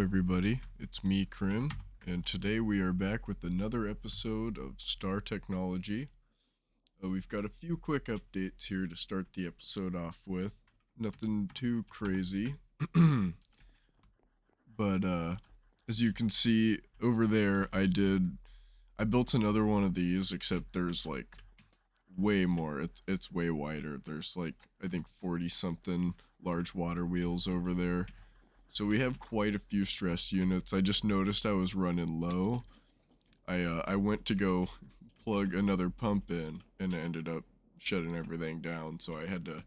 everybody, it's me, Krim, and today we are back with another episode of Star Technology. We've got a few quick updates here to start the episode off with. Nothing too crazy, but as you can see over there, I built another one of these, except there's like way more. It's way wider. There's like I think 40 something large water wheels over there. So we have quite a few stress units. I just noticed I was running low. I went to go plug another pump in and it ended up shutting everything down. So I had to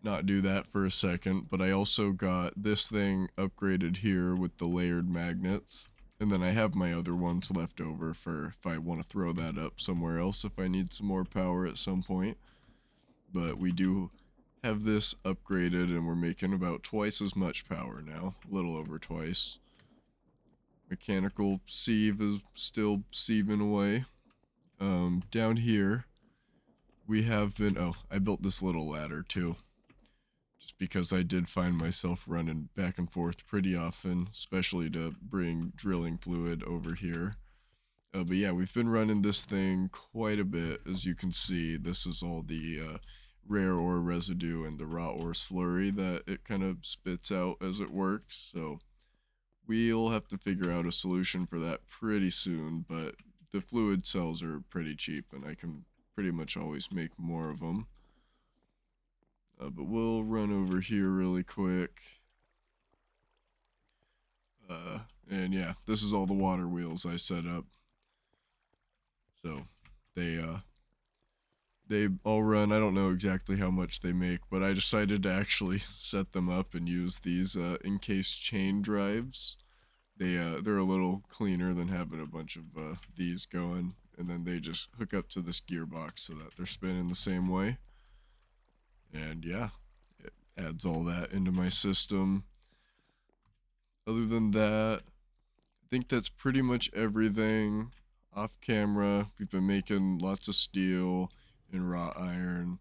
not do that for a second. But I also got this thing upgraded here with the layered magnets. And then I have my other ones left over for if I want to throw that up somewhere else if I need some more power at some point. But we do have this upgraded and we're making about twice as much power now, a little over twice. Mechanical sieve is still sieving away. Down here we have been, oh, I built this little ladder too, just because I did find myself running back and forth pretty often, especially to bring drilling fluid over here. But yeah, we've been running this thing quite a bit. As you can see, this is all the rare ore residue and the raw ore slurry that it kind of spits out as it works. So we'll have to figure out a solution for that pretty soon, but the fluid cells are pretty cheap and I can pretty much always make more of them. But we'll run over here really quick. And yeah, this is all the water wheels I set up. So they all run. I don't know exactly how much they make, but I decided to actually set them up and use these encased chain drives. They're a little cleaner than having a bunch of these going, and then they just hook up to this gearbox so that they're spinning the same way. And yeah, it adds all that into my system. Other than that, I think that's pretty much everything. Off camera, we've been making lots of steel and wrought iron,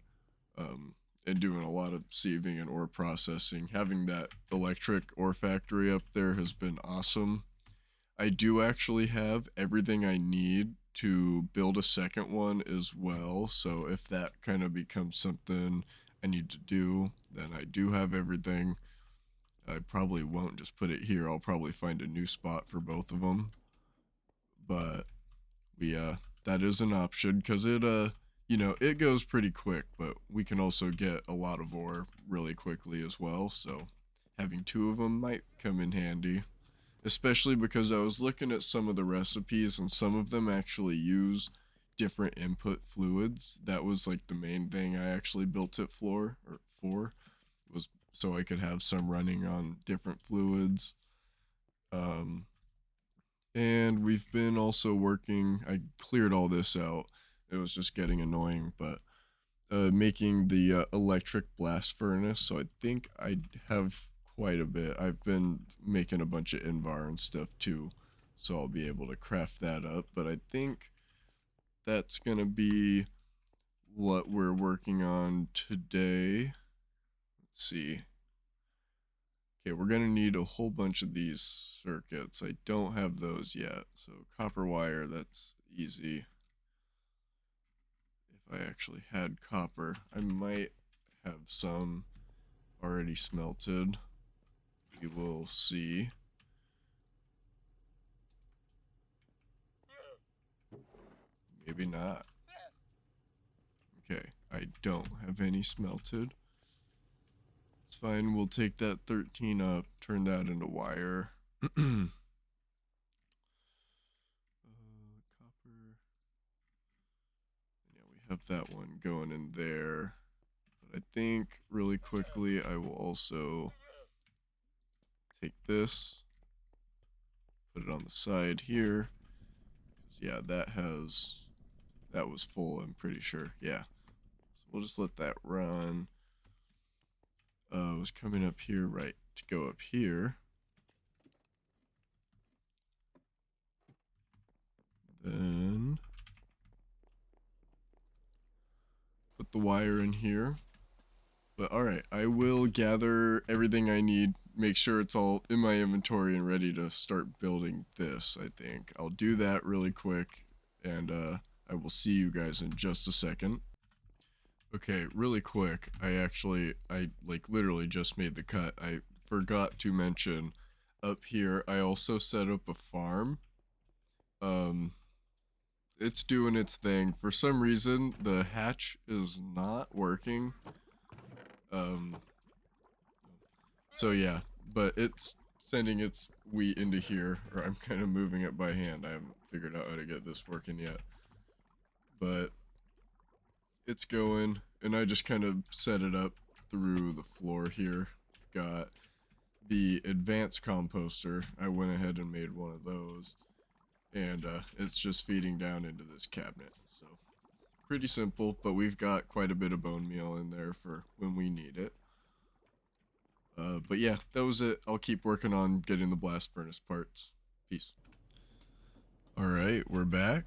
and doing a lot of sieving and ore processing. Having that electric ore factory up there has been awesome. I do actually have everything I need to build a second one as well, so if that kind of becomes something I need to do, then I do have everything. I probably won't just put it here. I'll probably find a new spot for both of them. But that is an option because it goes pretty quick, but we can also get a lot of ore really quickly as well. So having two of them might come in handy, especially because I was looking at some of the recipes and some of them actually use different input fluids. That was like the main thing I actually built it for was so I could have some running on different fluids. Um, and we've been also working, I cleared all this out. It was just getting annoying, but making the electric blast furnace. So I think I have quite a bit. I've been making a bunch of Invar and stuff too, so I'll be able to craft that up. But I think that's gonna be what we're working on today. Let's see. Okay, we're gonna need a whole bunch of these circuits. I don't have those yet, so copper wire, that's easy. If I actually had copper, I might have some already smelted. We will see. Maybe not. Okay, I don't have any smelted. It's fine, we'll take that 13 up, turn that into wire. Copper. Yeah, we have that one going in there. But I think really quickly I will also take this, put it on the side here. Yeah, that was full, I'm pretty sure. Yeah. So we'll just let that run. It was coming up here, right, to go up here. Then put the wire in here. But alright, I will gather everything I need make sure it's all in my inventory and ready to start building this, I think. I'll do that really quick, and I will see you guys in just a second. Okay, really quick, I like literally just made the cut. I forgot to mention up here, I also set up a farm. Um, it's doing its thing. For some reason, the hatch is not working. Um, so yeah, but it's sending its wheat into here, or I'm kind of moving it by hand. I haven't figured out how to get this working yet. But it's going, and I just kind of set it up through the floor here. Got the advanced composter. I went ahead and made one of those, and it's just feeding down into this cabinet. So pretty simple, but we've got quite a bit of bone meal in there for when we need it. But yeah, that was it. I'll keep working on getting the blast furnace parts. Peace. Alright, we're back.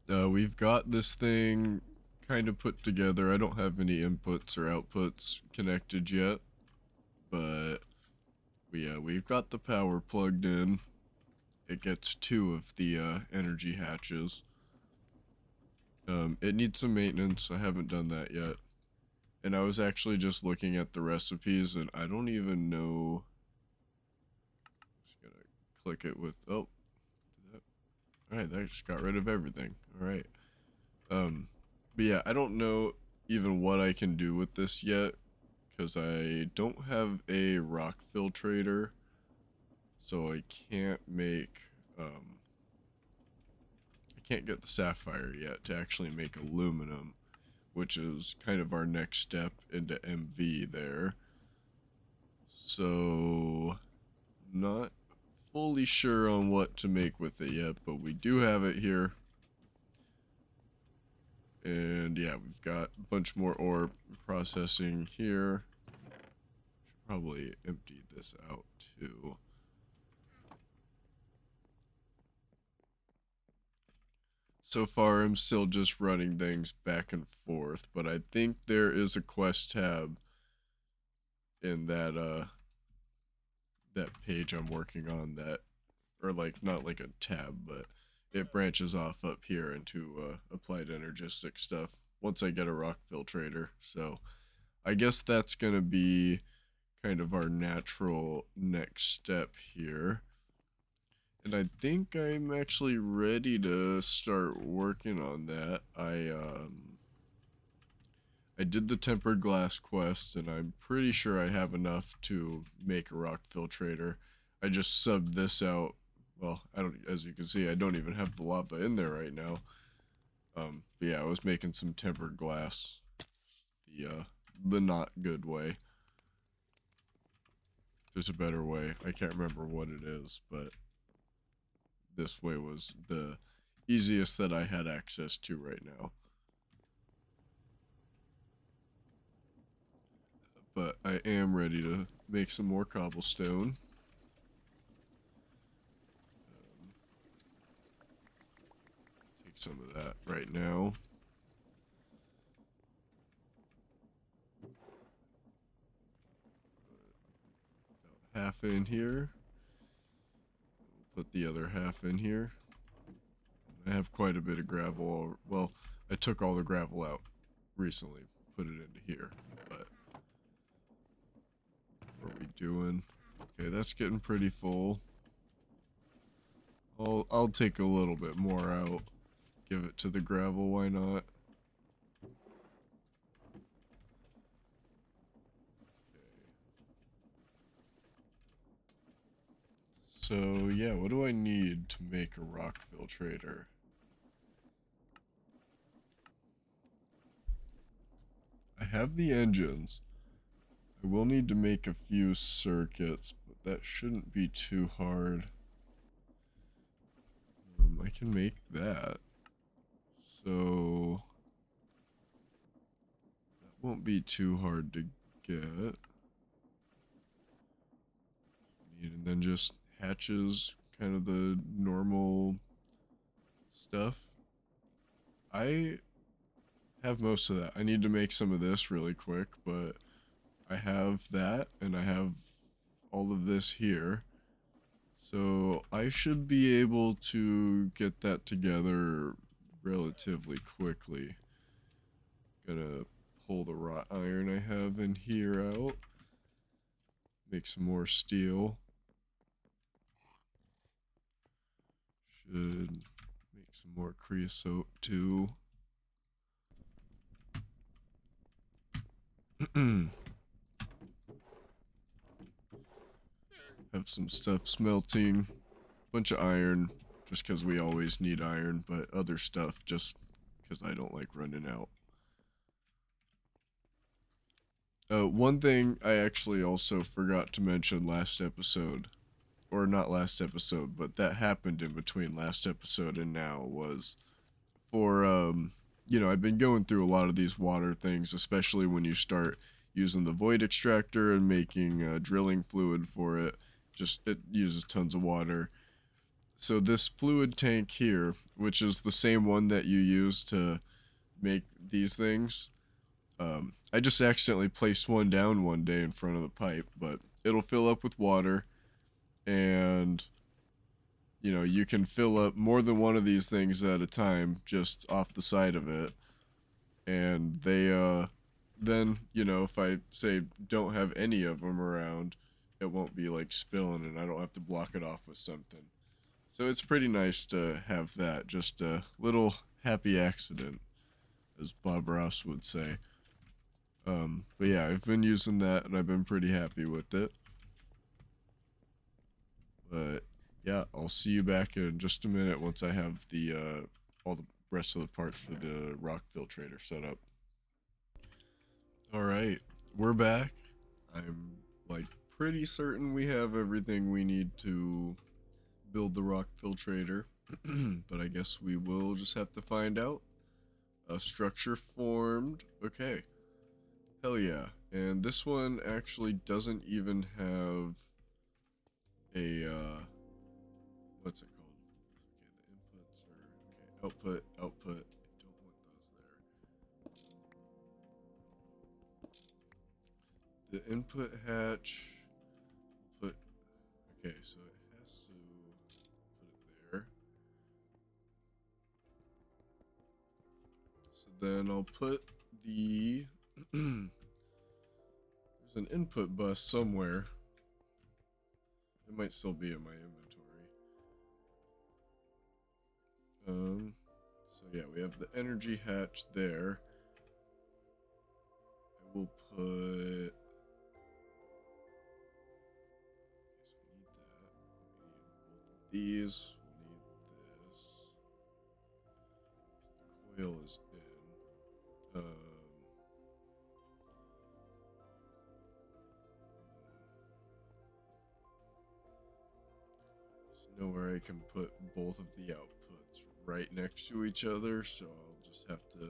We've got this thing kind of put together. I don't have any inputs or outputs connected yet, but we've got the power plugged in. It gets 2 of the energy hatches. It needs some maintenance. I haven't done that yet. And I was actually just looking at the recipes, and I don't even know. Just gotta click it with, oh, alright, that just got rid of everything. Alright. But yeah, I don't know even what I can do with this yet, because I don't have a rock filtrator, so I can't make, I can't get the sapphire yet to actually make aluminum, which is kind of our next step into MV there. So, not fully sure on what to make with it yet, but we do have it here. And yeah, we've got a bunch more ore processing here. Should probably empty this out too. So far, I'm still just running things back and forth, but I think there is a quest tab in that that page I'm working on that, or like not like a tab, but it branches off up here into applied energistic stuff once I get a rock filtrator. So I guess that's gonna be kind of our natural next step here. And I think I'm actually ready to start working on that. I did the tempered glass quest, and I'm pretty sure I have enough to make a rock filtrator. I just subbed this out. Well, I don't, as you can see, I don't even have the lava in there right now. But yeah, I was making some tempered glass, the not good way. There's a better way. I can't remember what it is, but this way was the easiest that I had access to right now. But I am ready to make some more cobblestone. Take some of that right now. About half in here. Put the other half in here. I have quite a bit of gravel. Well, I took all the gravel out recently, put it into here. But what are we doing? Okay, that's getting pretty full. I'll take a little bit more out. Give it to the gravel, why not? So yeah, what do I need to make a rock filtrator? I have the engines. I will need to make a few circuits, but that shouldn't be too hard. I can make that. So that won't be too hard to get. And then just hatches, kind of the normal stuff. I have most of that. I need to make some of this really quick, but I have that, and I have all of this here. So I should be able to get that together relatively quickly. Gonna pull the wrought iron I have in here out. Make some more steel. Should make some more creosote too. Have some stuff smelting. Bunch of iron, just because we always need iron, but other stuff just because I don't like running out. One thing I actually also forgot to mention last episode, or not last episode, but that happened in between last episode and now was for, I've been going through a lot of these water things, especially when you start using the void extractor and making drilling fluid for it. Just, it uses tons of water. So this fluid tank here, which is the same one that you use to make these things, I just accidentally placed one down one day in front of the pipe, but it'll fill up with water, and you can fill up more than one of these things at a time just off the side of it. And they then, if I say don't have any of them around, it won't be like spilling and I don't have to block it off with something. So it's pretty nice to have that, just a little happy accident, as Bob Ross would say. But yeah, I've been using that and I've been pretty happy with it. But yeah, I'll see you back in just a minute once I have the all the rest of the parts for the rock filtrator set up. All right, we're back. I'm like pretty certain we have everything we need to build the rock filtrator, but I guess we will just have to find out. A structure formed. Okay. Hell yeah. And this one actually doesn't even have a, what's it called? Okay, the inputs are, okay, output. I don't want those there. The input hatch, put, okay, so it has to put it there. So then I'll put the, there's an input bus somewhere. It might still be in my inventory. So yeah, we have the energy hatch there. I will put. We need that. We need both of these. We need this. The coil is in. There's nowhere I can put both of the outputs right next to each other, so I'll just have to.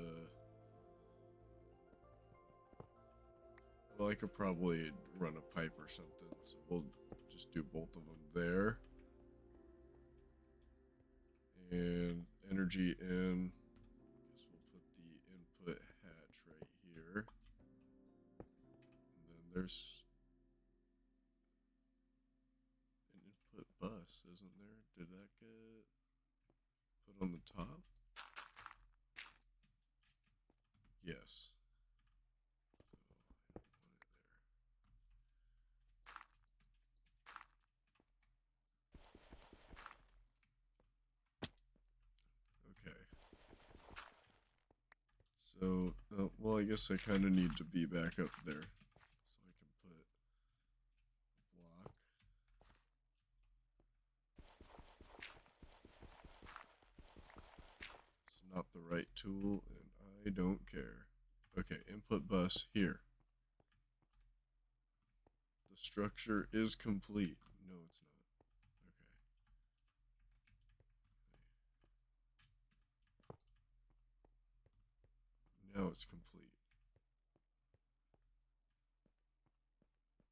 Well, I could probably run a pipe or something, so we'll just do both of them there. And energy in. Guess we'll put the input hatch right here. And then there's an input bus, isn't there? Did that get put on the top? Yes. Okay. So, well, I guess I kind of need to be back up there. So I can put block. It's not the right tool, and I don't care. Okay, input bus here. The structure is complete. No, it's not. Okay. Now it's complete.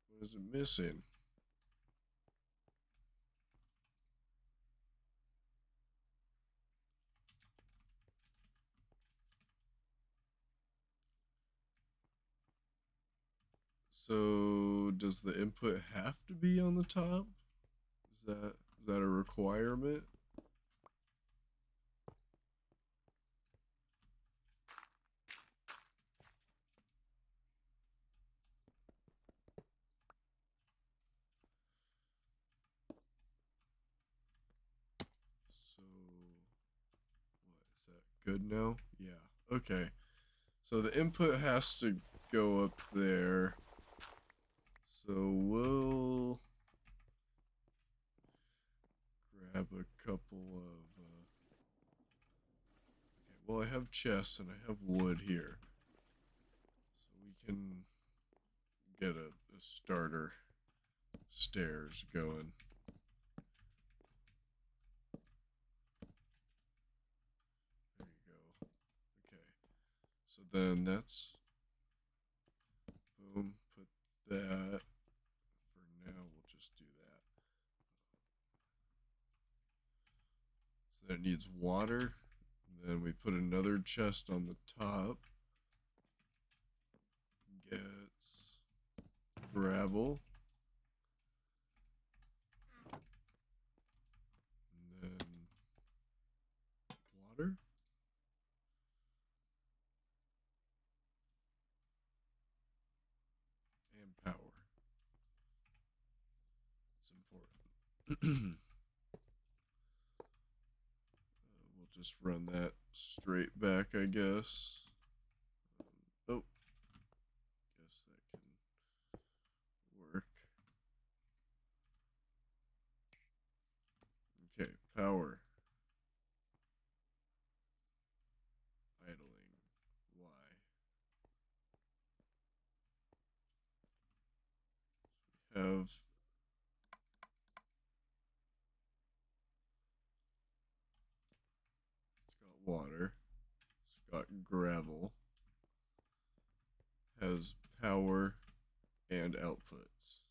What is it missing? So does the input have to be on the top? Is that a requirement? So, what is that good now? Yeah. Okay. So the input has to go up there. So we'll grab a couple of. Okay, well, I have chests and I have wood here. So we can get a starter stairs going. There you go. Okay. So then that's. Boom. Put that. For now, we'll just do that. So that needs water. Then we put another chest on the top. Gets gravel. And then water. And power. It's important. We'll just run that straight back, I guess. Oh, guess that can work. Okay, power. Idling. Y. So we have it's got water. It's got gravel. Has power and outputs.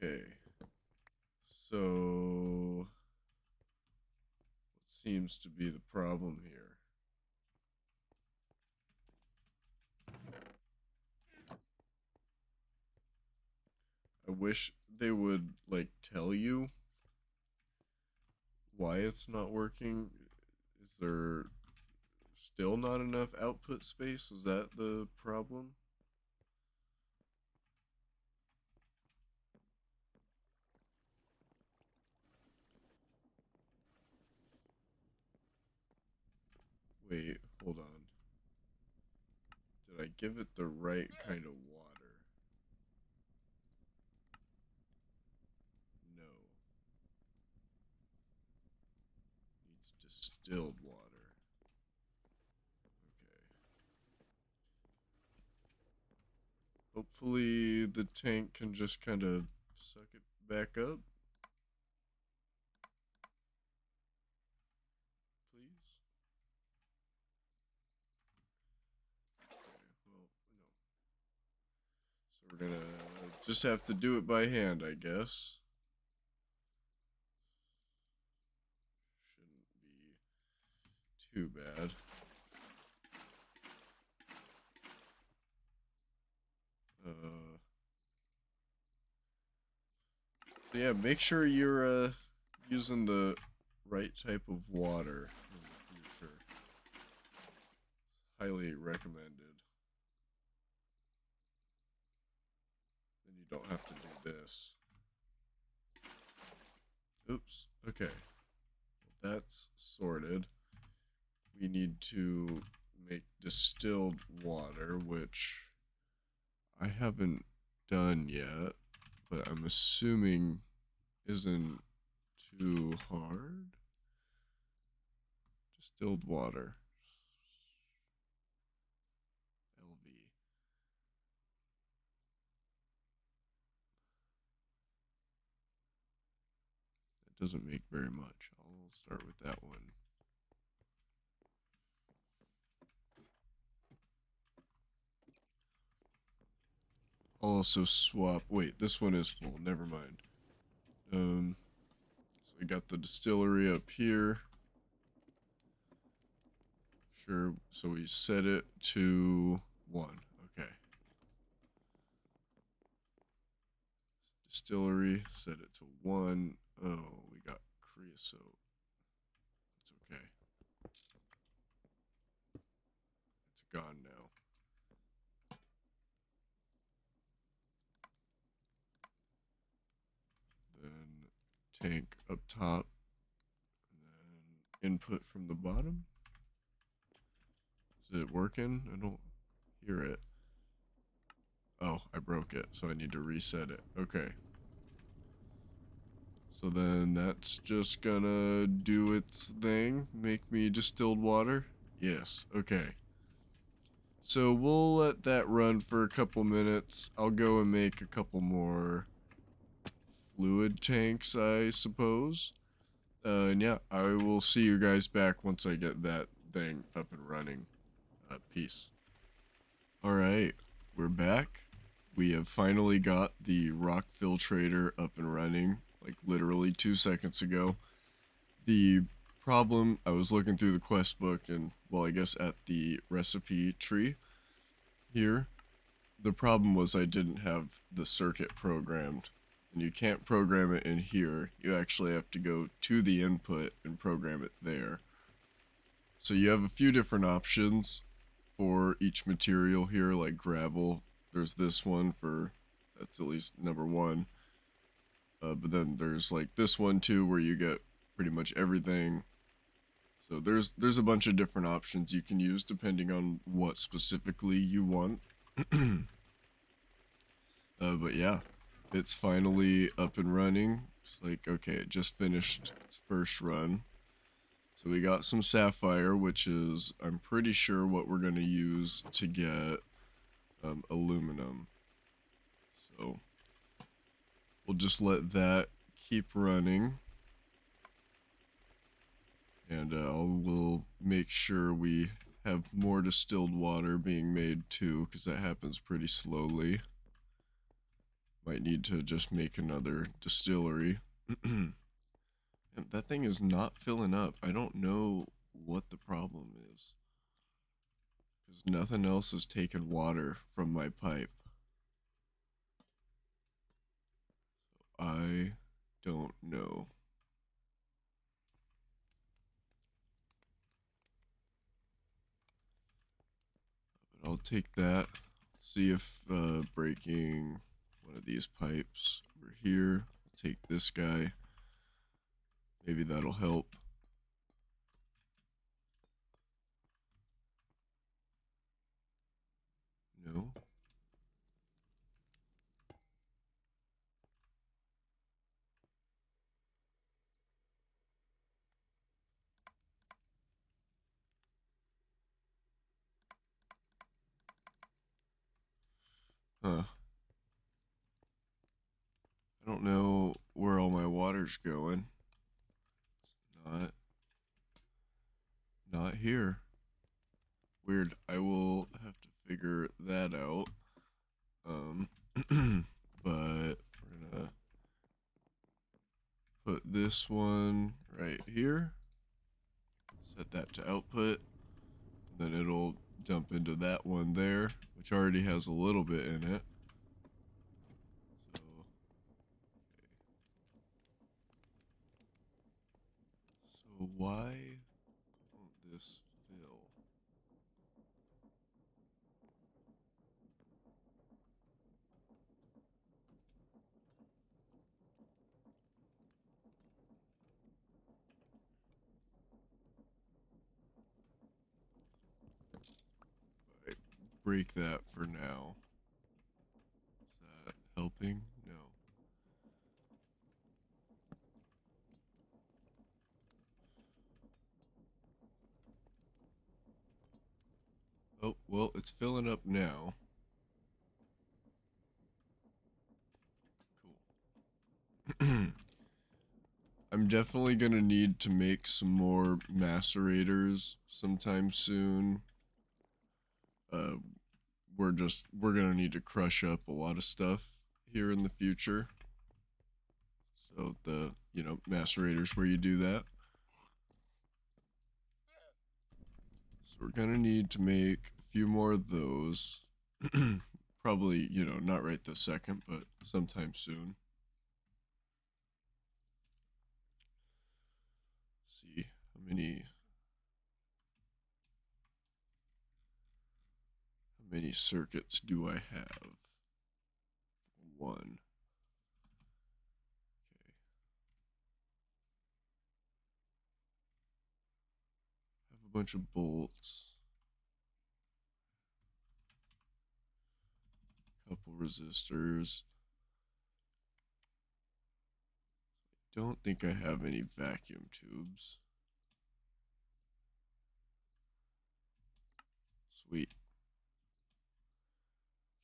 Okay. So, what seems to be the problem here? I wish they would, like, tell you why it's not working. Is there still not enough output space? Is that the problem? Wait, hold on. Did I give it the right kind of water? No. Needs distilled water. Okay. Hopefully the tank can just kind of suck it back up. Please. Okay, well, no. So we're gonna just have to do it by hand, I guess. Shouldn't be too bad. So yeah, make sure you're using the right type of water in the future. Highly recommended. Then you don't have to do this. Oops. Okay. Well, that's sorted. We need to make distilled water, which I haven't done yet, but I'm assuming isn't too hard. Distilled water. LV. That doesn't make very much. I'll start with that one. I'll also swap. Wait, this one is full. Never mind. So I got the distillery up here. sure. So we set it to 1. Okay. Distillery, set it to 1. Oh, we got creosote. It's okay. It's gone now. Then tank up top. And then input from the bottom. Is it working? I don't hear it. Oh, I broke it, so I need to reset it. Okay. So then that's just gonna do its thing. Make me distilled water? Yes. Okay. So we'll let that run for a couple minutes. I'll go and make a couple more fluid tanks, I suppose. And yeah, I will see you guys back once I get that thing up and running. Peace. Alright, we're back. We have finally got the rock filtrator up and running, like literally 2 seconds ago. The problem, I was looking through the quest book and, well, I guess at the recipe tree here. The problem was I didn't have the circuit programmed. And you can't program it in here. You actually have to go to the input and program it there. So you have a few different options for each material here, like gravel. There's this one for, that's at least number 1. But then there's like this one too, where you get pretty much everything. So there's a bunch of different options you can use depending on what specifically you want. But yeah, it's finally up and running. It's like, okay, it just finished its first run. So we got some sapphire, which is, I'm pretty sure, what we're going to use to get aluminum. So we'll just let that keep running. And we'll make sure we have more distilled water being made too, because that happens pretty slowly. Might need to just make another distillery. And that thing is not filling up. I don't know what the problem is. Because nothing else is taking water from my pipe. I don't know. But I'll take that. See if breaking one of these pipes over here. I'll take this guy. Maybe that'll help. No. Huh. I don't know where all my water's going. It's not here. Weird. I will have to figure that out. But we're gonna put this one right here. Set that to output. And then it'll dump into that one there, which already has a little bit in it. So, okay. So why won't this fill? Right, break that for now. Is that helping? No. Oh, well, it's filling up now. Cool. I'm definitely gonna need to make some more macerators sometime soon. Uh, we're gonna need to crush up a lot of stuff here in the future. So the, you know, macerators where you do that. So we're gonna need to make a few more of those. Probably, you know, not right this second, but sometime soon. See how many circuits do I have? One. Okay. Have a bunch of bolts. Couple resistors. Don't think I have any vacuum tubes. Sweet.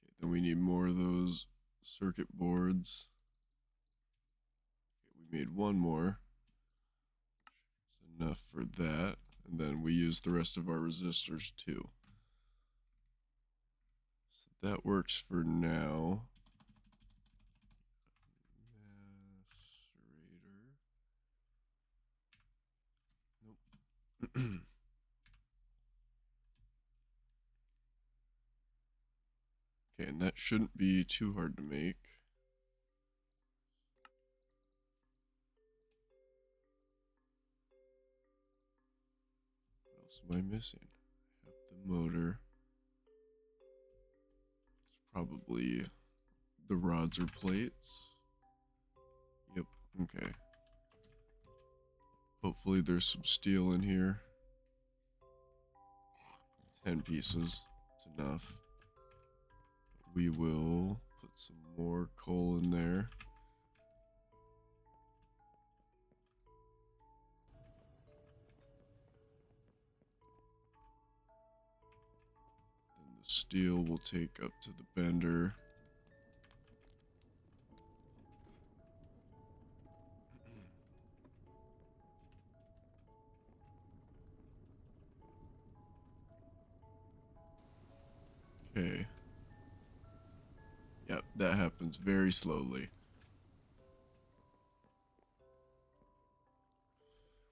Okay, then we need more of those circuit boards. Okay, we made one more. It's enough for that. And then we use the rest of our resistors too. So that works for now. Macerator. Nope. Okay, and that shouldn't be too hard to make. What else am I missing? I have the motor. It's probably the rods or plates. Yep, okay. Hopefully there's some steel in here. 10 pieces. It's enough. We will put some more coal in there. Then the steel will take up to the bender. Okay. Yep, that happens very slowly.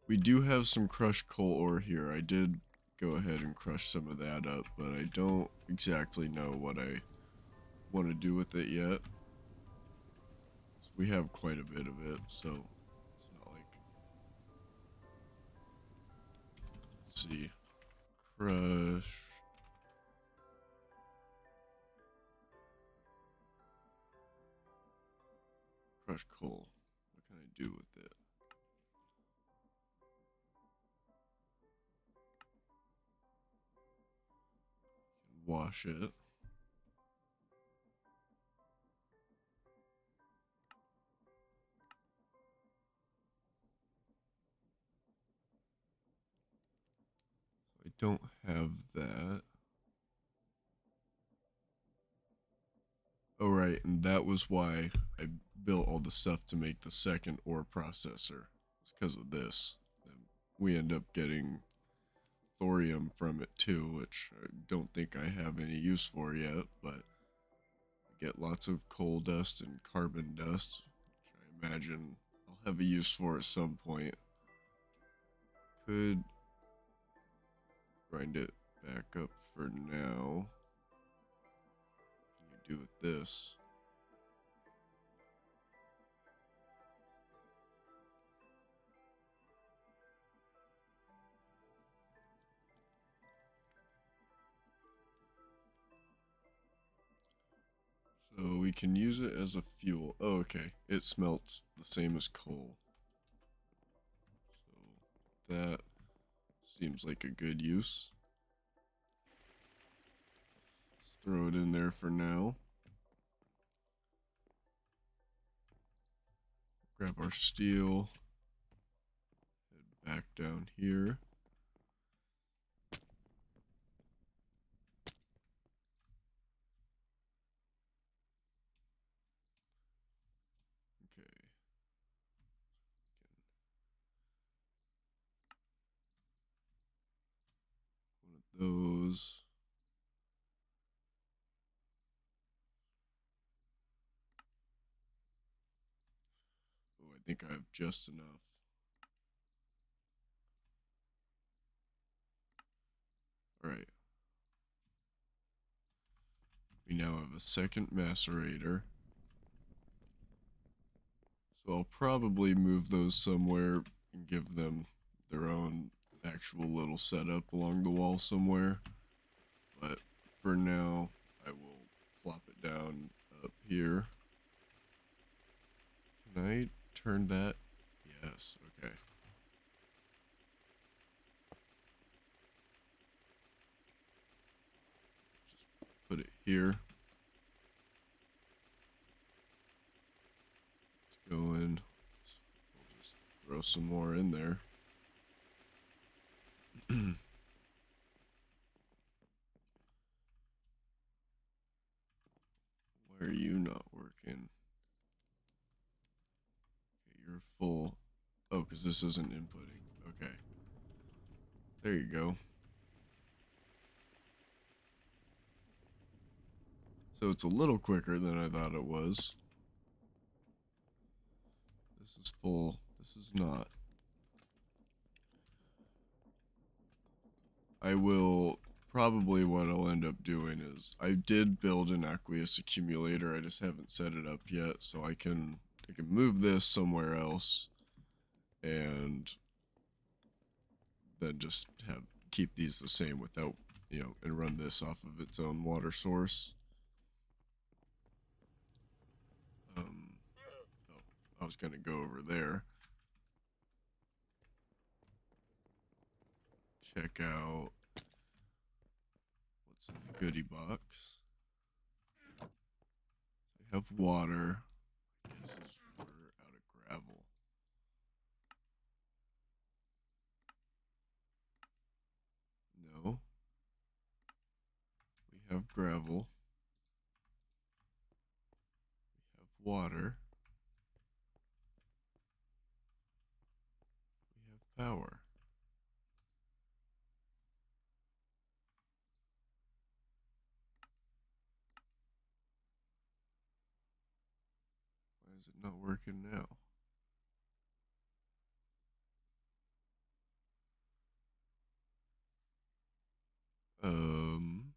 We do have some crushed coal ore here. I did go ahead and crush some of that up, but I don't exactly know what I want to do with it yet. So we have quite a bit of it, so it's not like... Let's see. Crush. Crushed coal. What can I do with it? Wash it. I don't have that. Oh, right, and that was why I built all the stuff to make the second ore processor. It's because of this. And we end up getting thorium from it too, which I don't think I have any use for yet, but I get lots of coal dust and carbon dust, which I imagine I'll have a use for at some point. Could grind it back up for now. What can you do with this? So we can use it as a fuel. Oh, okay. It smelts the same as coal. So that seems like a good use. Let's throw it in there for now. Grab our steel. Head back down here. Okay. One of those. Oh, I think I have just enough. now have a second macerator. So I'll probably move those somewhere and give them their own actual little setup along the wall somewhere. But for now, I will plop it down up here. Can I turn that? Yes, okay. Just put it here. Let's go in. We'll just throw some more in there. Why are you not working? Okay, you're full. Oh, because this isn't inputting. Okay. There you go. So it's a little quicker than I thought it was. This is full. This is not. I will probably what I'll end up doing is I did build an aqueous accumulator. I just haven't set it up yet, so I can move this somewhere else and then just keep these the same without, and run this off of its own water source. Oh, I was gonna go over there. Check out what's in the goodie box. I have water. I guess we're out of gravel. No. We have gravel. We have water. We have power. Why is it not working now? Um,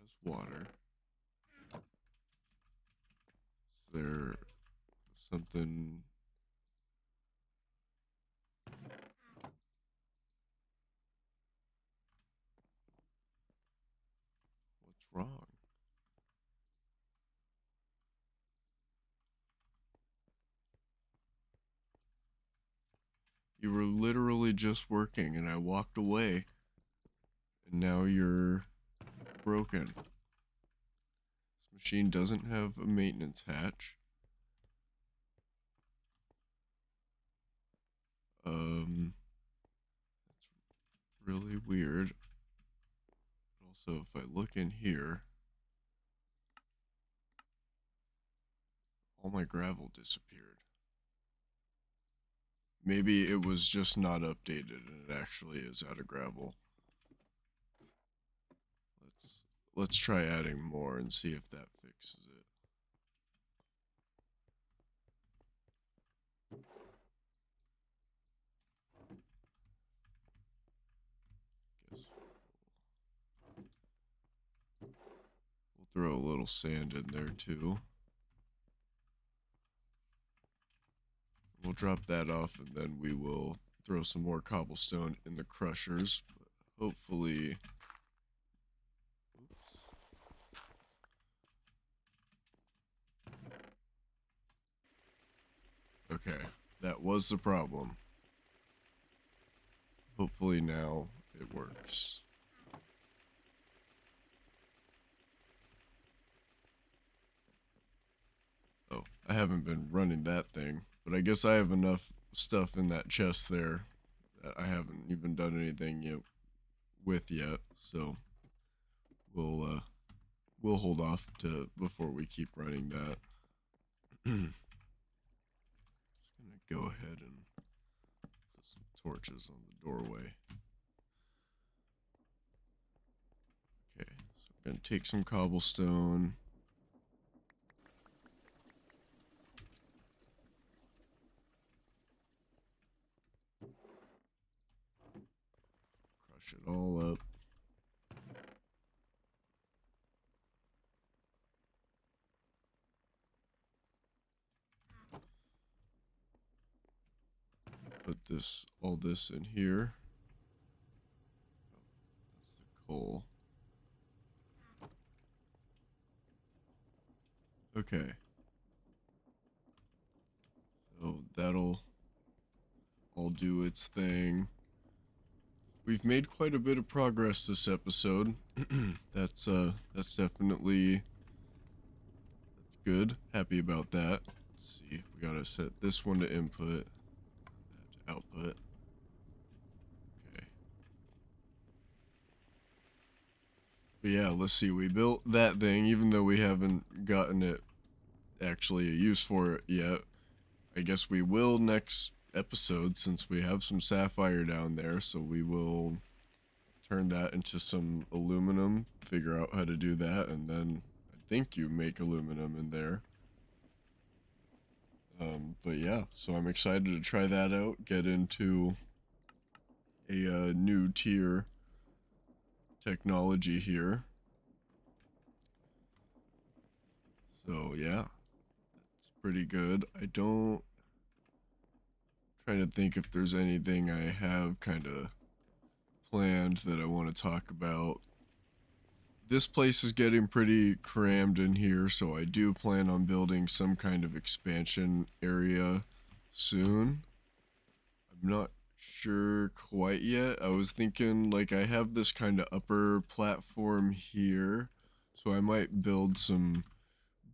has water. Is there something? What's wrong? You were literally just working and I walked away. And now you're broken. This machine doesn't have a maintenance hatch. That's really weird. Also, if I look in here, all my gravel disappeared. Maybe it was just not updated and it actually is out of gravel. Let's try adding more and see if that fixes it. Guess we'll throw a little sand in there too. We'll drop that off and then we will throw some more cobblestone in the crushers. But hopefully... Oops. Okay, that was the problem. Hopefully now it works. Oh, I haven't been running that thing, but I guess I have enough stuff in that chest there that I haven't even done anything with yet, so we'll hold off to before we keep running that. Just gonna go ahead and put some torches on the doorway. Okay, so I'm gonna take some cobblestone. put all this in here. That's the coal. Okay. So that'll all do its thing. We've made quite a bit of progress this episode. That's definitely good. Happy about that. Let's see. We gotta set this one to input, that to output. Okay. But yeah, let's see. We built that thing, even though we haven't gotten it actually a use for it yet. I guess we will next episode, since we have some sapphire down there, so we will turn that into some aluminum, figure out how to do that, and then I think you make aluminum in there. But yeah, so I'm excited to try that out, get into a new tier technology here. So yeah, it's pretty good. Trying to think if there's anything I have kind of planned that I want to talk about. This place is getting pretty crammed in here, so I do plan on building some kind of expansion area soon. I'm not sure quite yet. I was thinking, like, I have this kind of upper platform here, so I might build some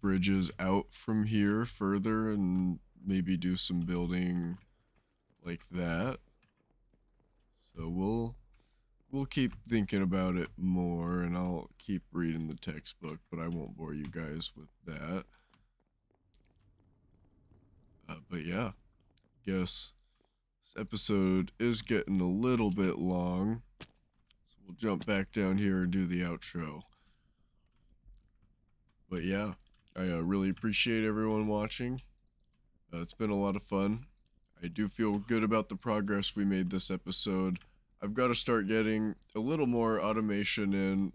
bridges out from here further and maybe do some building like that. So we'll keep thinking about it more, and I'll keep reading the textbook, but I won't bore you guys with that. But yeah, guess this episode is getting a little bit long, so we'll jump back down here and do the outro. But yeah, I really appreciate everyone watching. It's been a lot of fun. I do feel good about the progress we made this episode. I've got to start getting a little more automation in,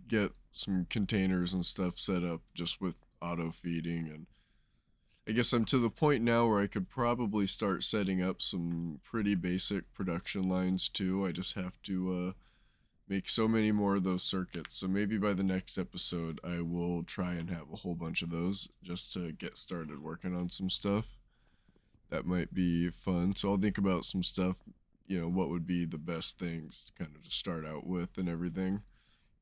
get some containers and stuff set up just with auto feeding. And I guess I'm to the point now where I could probably start setting up some pretty basic production lines too. I just have to make so many more of those circuits. So maybe by the next episode, I will try and have a whole bunch of those just to get started working on some stuff. That might be fun. So I'll think about some stuff, what would be the best things kind of to start out with and everything.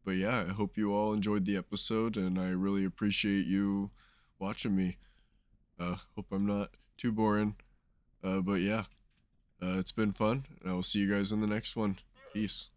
But yeah, I hope you all enjoyed the episode, and I really appreciate you watching me. Hope I'm not too boring. But yeah, it's been fun, and I will see you guys in the next one. Peace.